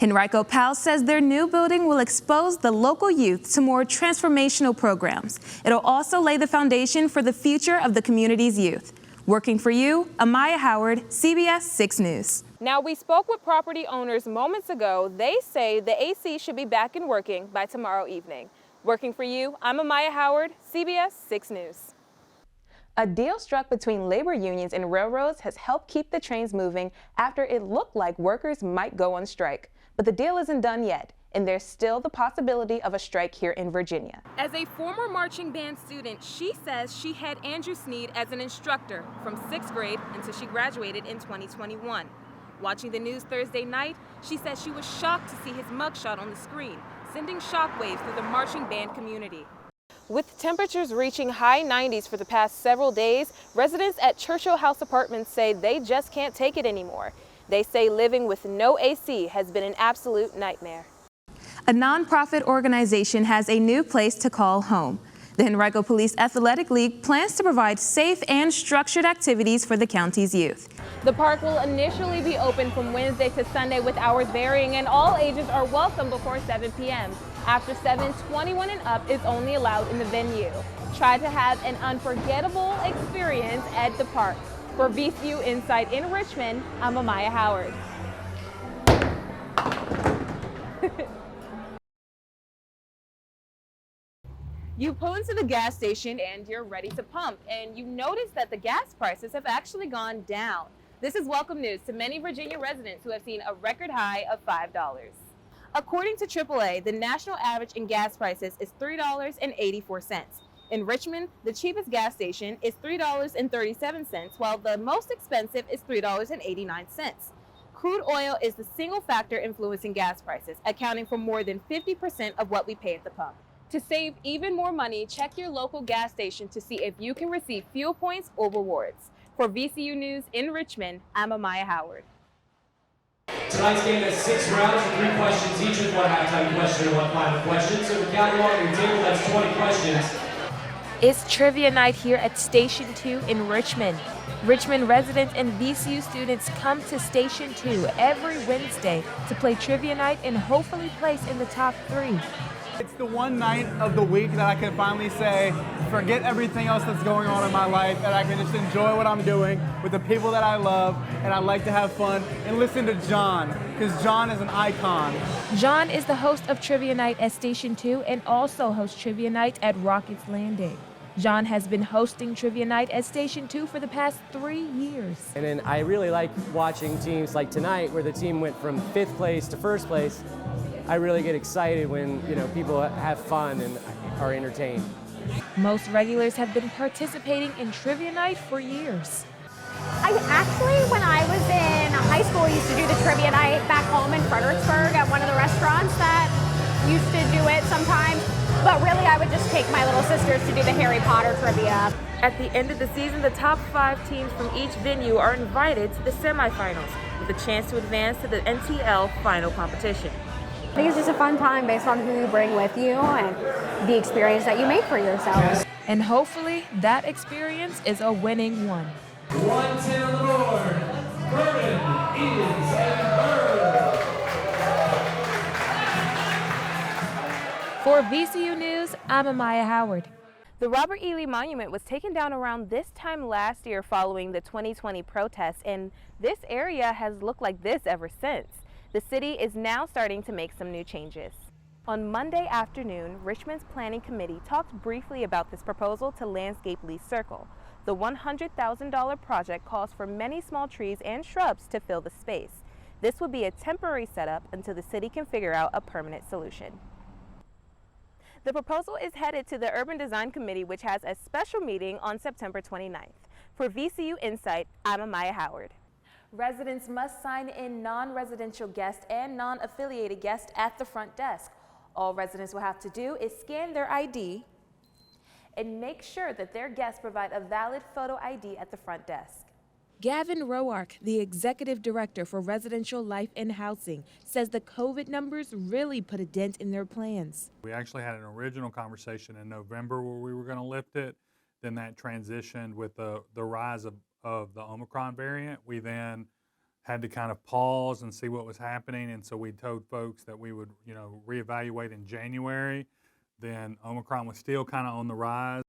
Henrico Powell says their new building will expose the local youth to more transformational programs. It'll also lay the foundation for the future of the community's youth. Working for you, Amaiya Howard, CBS 6 News. Now, we spoke with property owners moments ago. They say the AC should be back and working by tomorrow evening. Working for you, I'm Amaiya Howard, CBS 6 News. A deal struck between labor unions and railroads has helped keep the trains moving after it looked like workers might go on strike. But the deal isn't done yet, and there's still the possibility of a strike here in Virginia. As a former marching band student, she says she had Andrew Sneed as an instructor from 6th grade until she graduated in 2021. Watching the news Thursday night, she says she was shocked to see his mugshot on the screen, sending shockwaves through the marching band community. With temperatures reaching high 90s for the past several days, residents at Churchill House Apartments say they just can't take it anymore. They say living with no AC has been an absolute nightmare. A nonprofit organization has a new place to call home. The Henrico Police Athletic League plans to provide safe and structured activities for the county's youth. The park will initially be open from Wednesday to Sunday with hours varying, and all ages are welcome before 7 p.m. After 7, 21 and up is only allowed in the venue. Try to have an unforgettable experience at the park. For VCU Insight in Richmond, I'm Amaiya Howard. You pull into the gas station and you're ready to pump, and you notice that the gas prices have actually gone down. This is welcome news to many Virginia residents who have seen a record high of $5. According to AAA, the national average in gas prices is $3.84. In Richmond, the cheapest gas station is $3.37, while the most expensive is $3.89. Crude oil is the single factor influencing gas prices, accounting for more than 50% of what we pay at the pump. To save even more money, check your local gas station to see if you can receive fuel points or rewards. For VCU News in Richmond, I'm Amaiya Howard. Tonight's game has 6 rounds with 3 questions each, with 1 halftime question and 1 final question. So to count along your table, that's 20 questions. It's trivia night here at Station 2 in Richmond. Richmond residents and VCU students come to Station 2 every Wednesday to play trivia night and hopefully place in the top 3. It's the one night of the week that I can finally say, forget everything else that's going on in my life, and I can just enjoy what I'm doing with the people that I love, and I like to have fun and listen to John, because John is an icon. John is the host of Trivia Night at Station 2 and also hosts Trivia Night at Rockets Landing. John has been hosting Trivia Night at Station 2 for the past 3 years. And then I really like watching teams like tonight where the team went from 5th place to 1st place. I really get excited when, people have fun and are entertained. Most regulars have been participating in Trivia Night for years. I actually, when I was in high school, used to do the Trivia Night back home in Fredericksburg at one of the restaurants that used to do it sometimes. But really, I would just take my little sisters to do the Harry Potter trivia. At the end of the season, the top 5 teams from each venue are invited to the semifinals with a chance to advance to the NTL final competition. I think it's just a fun time based on who you bring with you and the experience that you make for yourself. And hopefully that experience is a winning one. 110 on the board. Bourbon is a bird. For VCU News, I'm Amaiya Howard. The Robert E. Lee Monument was taken down around this time last year following the 2020 protests, and this area has looked like this ever since. The city is now starting to make some new changes. On Monday afternoon, Richmond's Planning Committee talked briefly about this proposal to landscape Lee Circle. The $100,000 project calls for many small trees and shrubs to fill the space. This would be a temporary setup until the city can figure out a permanent solution. The proposal is headed to the Urban Design Committee, which has a special meeting on September 29th. For VCU Insight, I'm Amaiya Howard. Residents must sign in non-residential guests and non-affiliated guests at the front desk. All residents will have to do is scan their ID and make sure that their guests provide a valid photo ID at the front desk. Gavin Roark, the executive director for Residential Life and Housing, says the COVID numbers really put a dent in their plans. We actually had an original conversation in November where we were going to lift it. Then that transitioned with the rise of the Omicron variant. We then had to kind of pause and see what was happening, and so we told folks that we would, reevaluate in January. Then Omicron was still kind of on the rise.